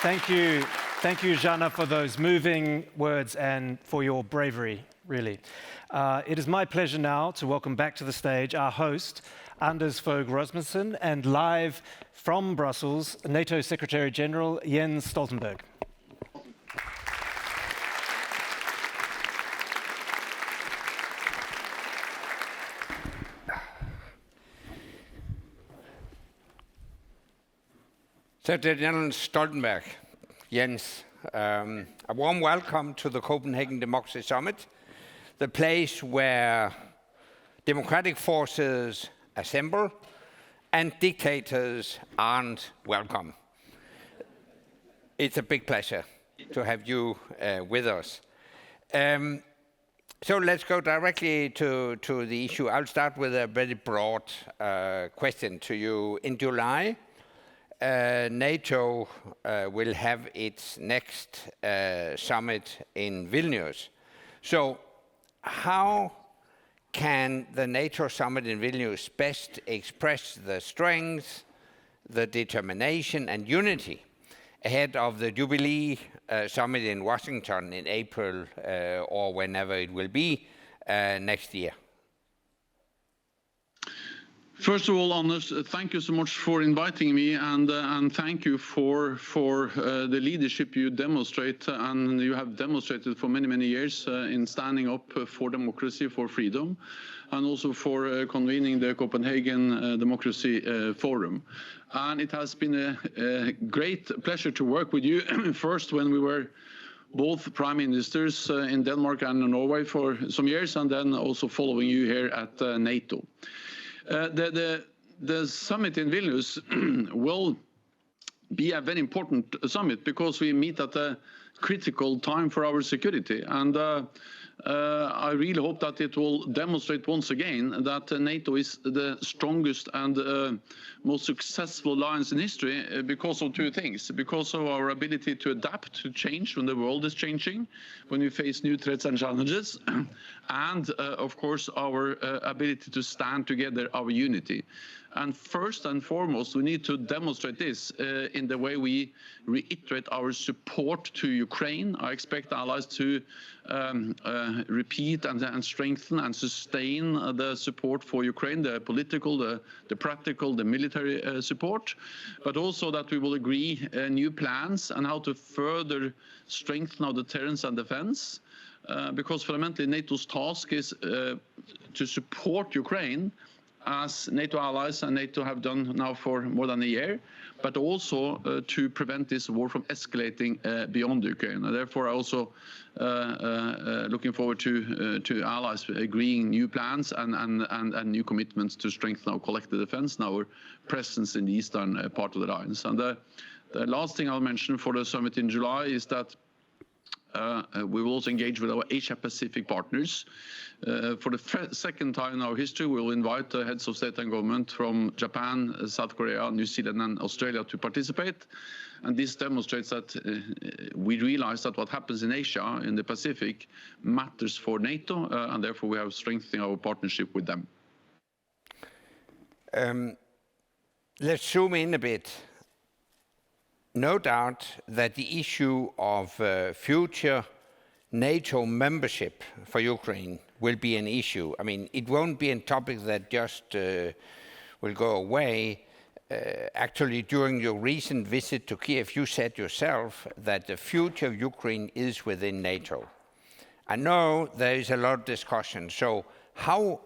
Thank you, Jana, for those moving words and for your bravery, really. It is my pleasure now to welcome back to the stage our host, Anders Fogh Rasmussen, and live from Brussels, NATO Secretary General Jens Stoltenberg. Secretary General Stoltenberg, Jens, a warm welcome to the Copenhagen Democracy Summit, the place where democratic forces assemble and dictators aren't welcome. It's a big pleasure to have you with us. So let's go directly to the issue. I'll start with a very broad question to you. In July, NATO will have its next summit in Vilnius. So how can the NATO summit in Vilnius best express the strength, the determination and unity ahead of the Jubilee summit in Washington in April or whenever it will be next year? First of all, Anders, thank you so much for inviting me, and thank you for the leadership you demonstrate and you have demonstrated for many, many years in standing up for democracy, for freedom, and also for convening the Copenhagen Democracy Forum. And it has been a great pleasure to work with you, first when we were both prime ministers in Denmark and Norway for some years, and then also following you here at NATO. The summit in Vilnius will be a very important summit because we meet at a critical time for our security. And I really hope that it will demonstrate once again that NATO is the strongest and most successful alliance in history because of two things. Because of our ability to adapt to change when the world is changing, when we face new threats and challenges, and of course our ability to stand together, our unity. And first and foremost, we need to demonstrate this in the way we reiterate our support to Ukraine. I expect allies to repeat and strengthen and sustain the support for Ukraine, the political, the practical, the military support, but also that we will agree new plans on how to further strengthen our deterrence and defense. Because fundamentally NATO's task is to support Ukraine as NATO allies and NATO have done now for more than a year, but also to prevent this war from escalating beyond Ukraine. And therefore, I also looking forward to allies agreeing new plans and new commitments to strengthen our collective defense and our presence in the eastern part of the alliance. And the last thing I'll mention for the summit in July is that we will also engage with our Asia-Pacific partners. For the second time in our history, we will invite the heads of state and government from Japan, South Korea, New Zealand and Australia to participate. And this demonstrates that we realize that what happens in Asia, in the Pacific, matters for NATO, and therefore we have strengthened our partnership with them. Let's zoom in a bit. No doubt that the issue of future NATO membership for Ukraine will be an issue. I mean, it won't be a topic that just will go away. Actually, during your recent visit to Kiev, you said yourself that the future of Ukraine is within NATO. I know there is a lot of discussion. So how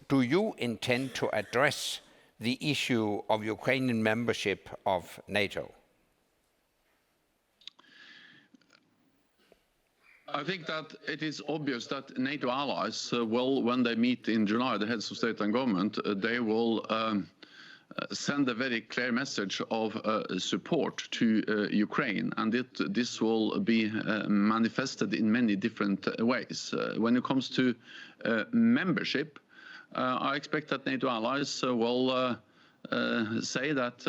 do you intend to address the issue of Ukrainian membership of NATO? I think that it is obvious that NATO allies, when they meet in July, the heads of state and government, they will send a very clear message of support to Ukraine, and this will be manifested in many different ways. When it comes to membership, I expect that NATO allies will say that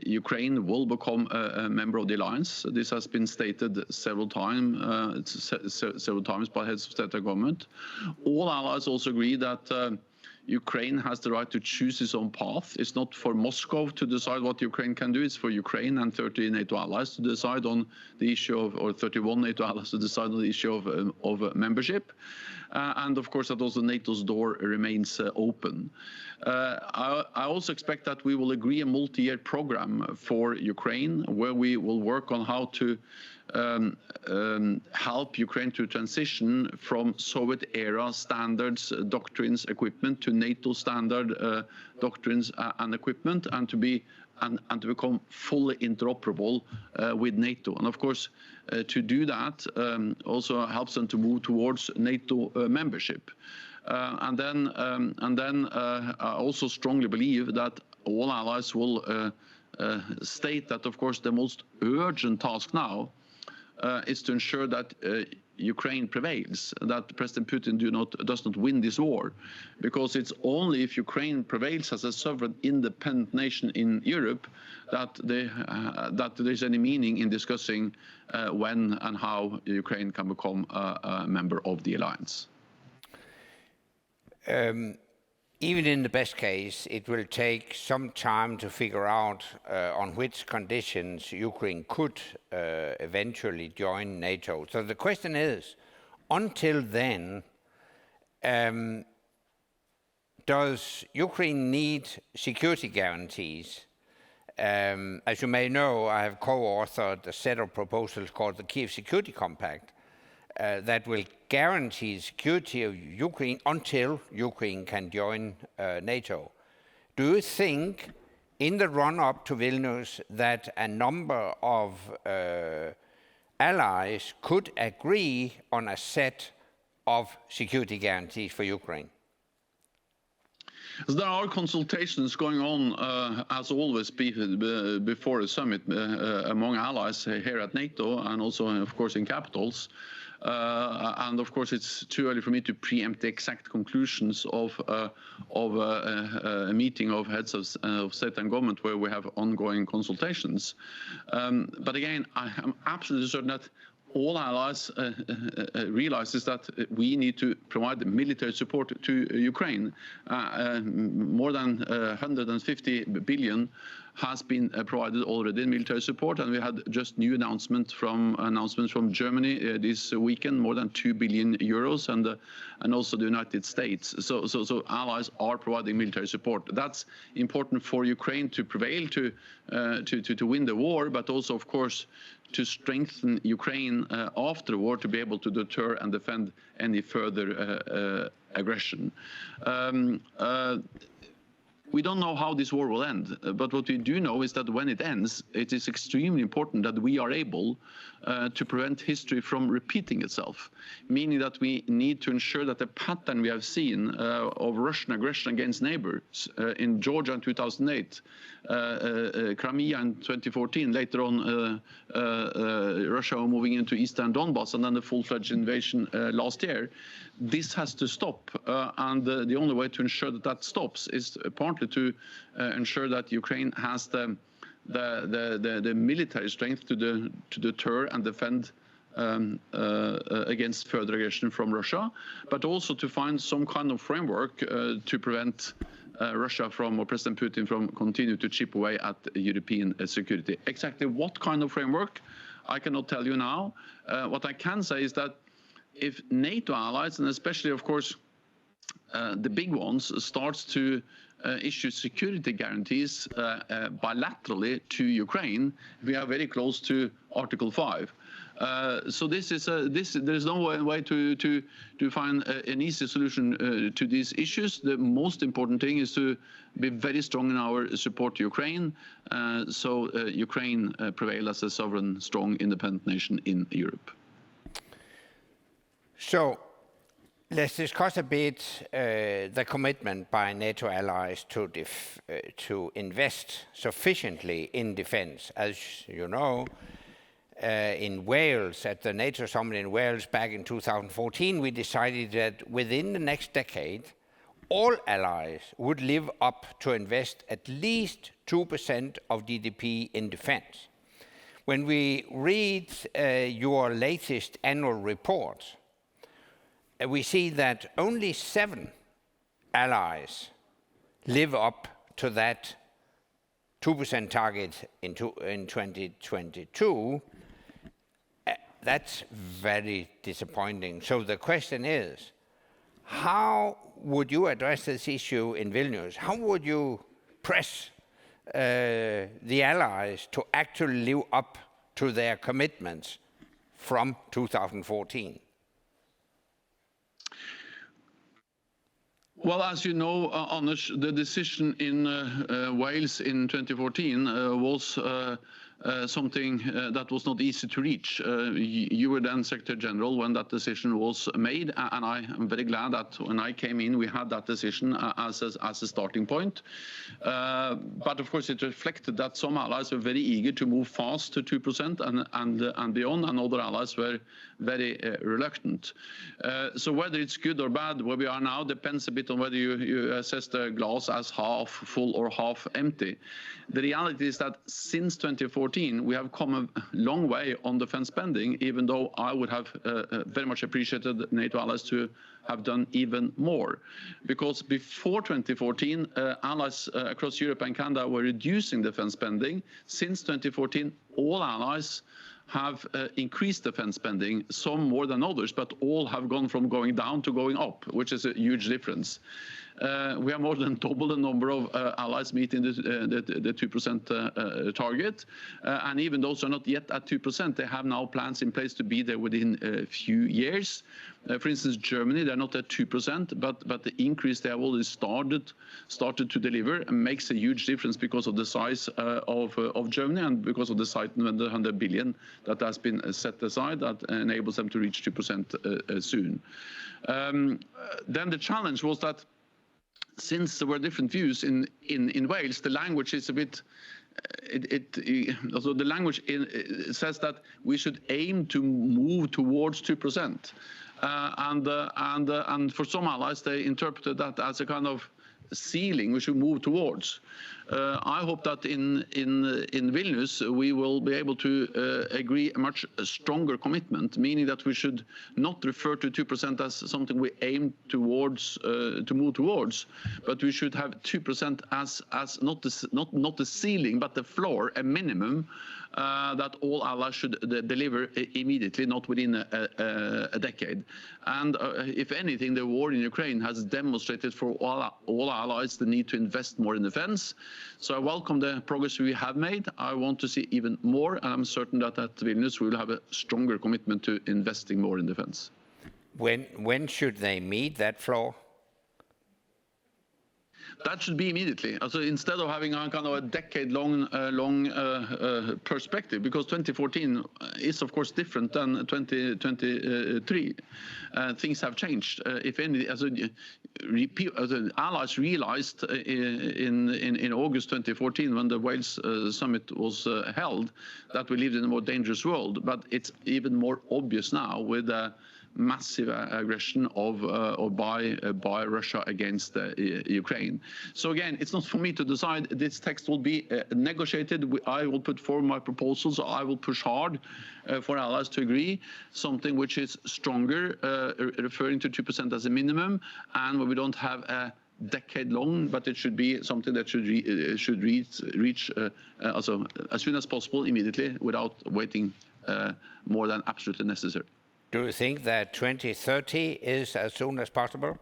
Ukraine will become a member of the alliance. This has been stated several times by heads of state and government. All allies also agree that Ukraine has the right to choose its own path. It's not for Moscow to decide what Ukraine can do. It's for Ukraine and 30 NATO allies to decide on the issue of, or 31 NATO allies to decide on the issue of membership. And of course, that also NATO's door remains open. I also expect that we will agree a multi-year program for Ukraine, where we will work on how to help Ukraine to transition from Soviet-era standards, doctrines, equipment to NATO standard doctrines and equipment, and to become fully interoperable with NATO. And of course, to do that also helps them to move towards NATO membership. And then I also strongly believe that all allies will state that, of course, the most urgent task now is to ensure that Ukraine prevails, that President Putin does not win this war, because it's only if Ukraine prevails as a sovereign, independent nation in Europe that there's any meaning in discussing when and how Ukraine can become a member of the alliance. Even in the best case, it will take some time to figure out on which conditions Ukraine could eventually join NATO. So the question is, until then, does Ukraine need security guarantees? As you may know, I have co-authored a set of proposals called the Kiev Security Compact that will guarantee security of Ukraine until Ukraine can join NATO. Do you think, in the run-up to Vilnius, that a number of allies could agree on a set of security guarantees for Ukraine? There are consultations going on, as always, before a summit among allies here at NATO, and also, of course, in capitals. And of course, it's too early for me to preempt the exact conclusions of a meeting of heads of state and government where we have ongoing consultations. But again, I am absolutely certain that all allies realizes that we need to provide military support to Ukraine. More than 150 billion has been provided already in military support, and we had just new announcements from Germany this weekend, more than 2 billion euros, and also the United States. So allies are providing military support. That's important for Ukraine to prevail, to win the war, but also, of course, to strengthen Ukraine after the war, to be able to deter and defend any further aggression. We don't know how this war will end, but what we do know is that when it ends, it is extremely important that we are able to prevent history from repeating itself, meaning that we need to ensure that the pattern we have seen of Russian aggression against neighbors in Georgia in 2008, Crimea in 2014, later on Russia moving into eastern Donbass, and then the full-fledged invasion last year. This has to stop, and the only way to ensure that that stops is partly to ensure that Ukraine has the military strength to deter and defend against further aggression from Russia, but also to find some kind of framework to prevent Russia or President Putin from continuing to chip away at European security. Exactly what kind of framework, I cannot tell you now. What I can say is that if NATO allies, and especially, of course, the big ones, starts to issue security guarantees bilaterally to Ukraine, we are very close to Article 5. So there's no way to find an easy solution to these issues. The most important thing is to be very strong in our support to Ukraine, so Ukraine prevail as a sovereign, strong, independent nation in Europe. So let's discuss a bit the commitment by NATO allies to invest sufficiently in defense. As you know, in Wales, at the NATO summit in Wales back in 2014, we decided that within the next decade, all allies would live up to invest at least 2% of GDP in defense. When we read your latest annual report, we see that only 7 allies live up to that 2% target in 2022, that's very disappointing. So the question is, how would you address this issue in Vilnius? How would you press the allies to actually live up to their commitments from 2014? Well, as you know, Anders, the decision in Wales in 2014 was something that was not easy to reach. You were then Secretary General when that decision was made, and I am very glad that when I came in, we had that decision as a starting point. But of course, it reflected that some allies were very eager to move fast to 2% and beyond, and other allies were very reluctant. So whether it's good or bad where we are now depends a bit on whether you assess the glass as half full or half empty. The reality is that since 2014, we have come a long way on defense spending, even though I would have very much appreciated NATO allies to have done even more. Because before 2014, allies across Europe and Canada were reducing defense spending. Since 2014, all allies have increased defense spending, some more than others, but all have gone from going down to going up, which is a huge difference. We have more than double the number of allies meeting the 2% target. And even those who are not yet at 2%, they have now plans in place to be there within a few years. For instance, Germany, they're not at 2%, but the increase they have already started to deliver and makes a huge difference because of the size of Germany and because of the 100 billion that has been set aside that enables them to reach 2% soon. Then the challenge was that since there were different views in Wales, the language is a bit. Also the language says that we should aim to move towards 2%, and for some allies they interpreted that as a kind of ceiling we should move towards. I hope that in Vilnius we will be able to agree a much stronger commitment, meaning that we should not refer to 2% as something we aim towards to move towards, but we should have 2% as not the ceiling but the floor, a minimum that all allies should deliver immediately, not within a decade. And if anything, the war in Ukraine has demonstrated for all allies the need to invest more in defense. So I welcome the progress we have made. I want to see even more, and I'm certain that at Vilnius we will have a stronger commitment to investing more in defense. When should they meet that floor? That should be immediately. So instead of having a kind of a decade-long perspective, because 2014 is of course different than 2023. Things have changed. If any, as the allies realized in August 2014, when the Wales summit was held, that we lived in a more dangerous world. But it's even more obvious now with massive aggression by Russia against Ukraine. So again, it's not for me to decide. This text will be negotiated. I will put forward my proposals. I will push hard for allies to agree, something which is stronger, referring to 2% as a minimum, and where we don't have a decade long, but it should be something that should reach also as soon as possible, immediately, without waiting more than absolutely necessary. Do you think that 2030 is as soon as possible?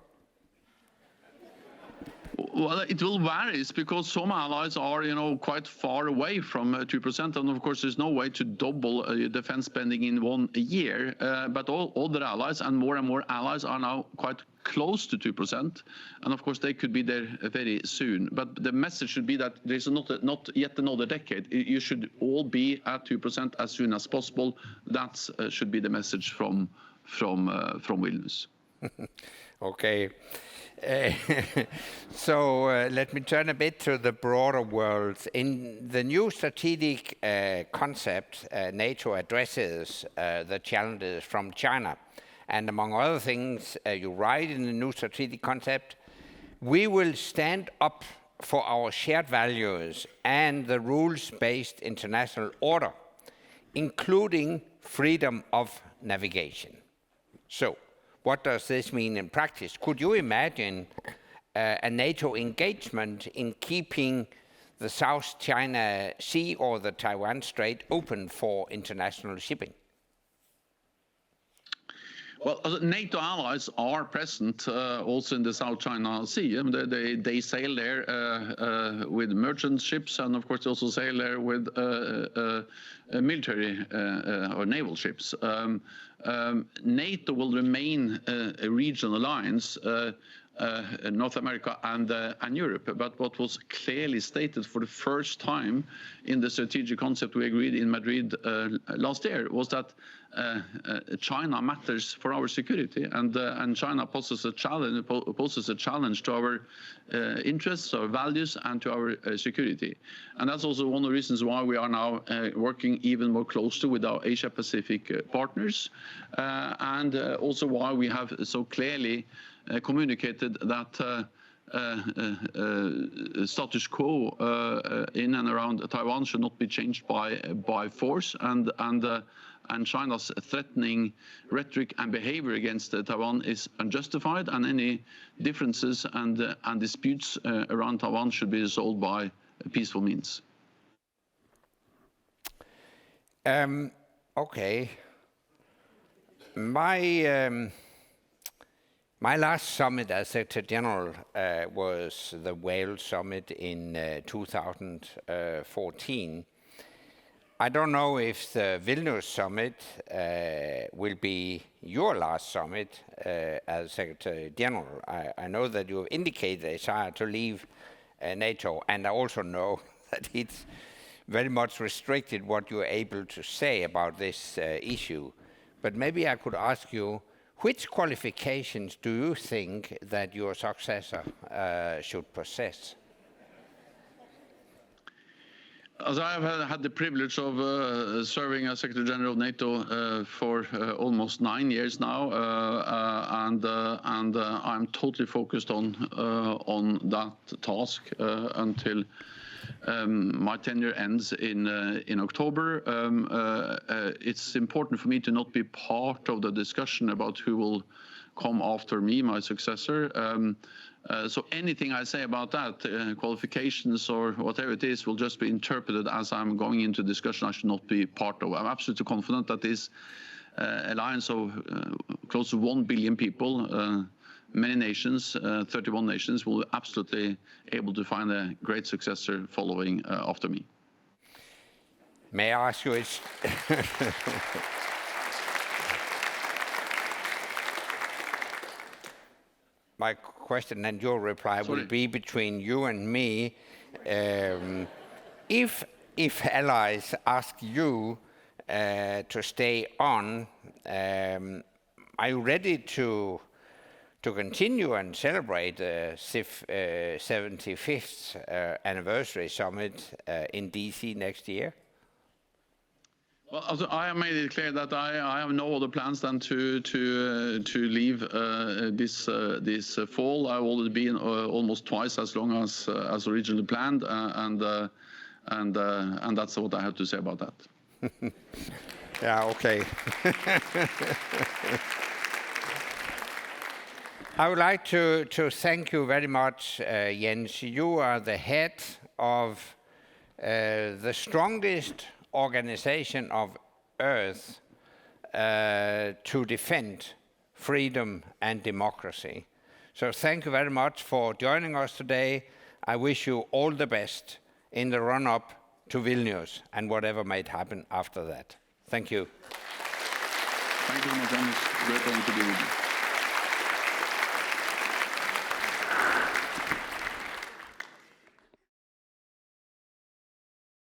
Well, it will vary because some allies are, quite far away from 2%, and of course, there's no way to double defense spending in 1 year. But all other allies and more allies are now quite close to 2%, and of course, they could be there very soon. But the message should be that there's not yet another decade. You should all be at 2% as soon as possible. That should be the message from Vilnius. Okay. So let me turn a bit to the broader world. In the new strategic concept, NATO addresses the challenges from China. And among other things, you write in the new strategic concept, we will stand up for our shared values and the rules-based international order, including freedom of navigation. So, what does this mean in practice? Could you imagine a NATO engagement in keeping the South China Sea or the Taiwan Strait open for international shipping? Well, NATO allies are present also in the South China Sea. I mean, they sail there with merchant ships, and of course they also sail there with military or naval ships. NATO will remain a regional alliance, North America and Europe. But what was clearly stated for the first time in the strategic concept we agreed in Madrid last year was that China matters for our security, and China poses a challenge to our interests, our values, and to our security. And that's also one of the reasons why we are now working even more closely with our Asia-Pacific partners, and also why we have so clearly communicated that status quo in and around Taiwan should not be changed by force, and China's threatening rhetoric and behavior against Taiwan is unjustified, and any differences and disputes around Taiwan should be resolved by peaceful means. Okay. My last summit as Secretary General was the Wales Summit in 2014. I don't know if the Vilnius Summit will be your last summit as Secretary General. I know that you have indicated a desire to leave NATO, and I also know that it's very much restricted what you're able to say about this issue. But maybe I could ask you, which qualifications do you think that your successor should possess? As I have had the privilege of serving as Secretary General of NATO for almost 9 years now, and I'm totally focused on that task until my tenure ends in October. It's important for me to not be part of the discussion about who will come after me, my successor. So anything I say about that, qualifications or whatever it is, will just be interpreted as I'm going into discussion I should not be part of. I'm absolutely confident that this alliance of close to 1 billion people, many nations, 31 nations, will absolutely able to find a great successor following after me. May I ask you, my question and your reply will be between you and me. If allies ask you to stay on, are you ready to continue and celebrate the 75th anniversary summit in DC next year? Well, I have made it clear that I have no other plans than to leave this fall. I've already been almost twice as long as originally planned, and that's what I have to say about that. Yeah. Okay. I would like to thank you very much, Jens. You are the head of the strongest organization of Earth to defend freedom and democracy. So thank you very much for joining us today. I wish you all the best in the run-up to Vilnius and whatever might happen after that. Thank you. Thank you very much, Anders. Great honor to be with you.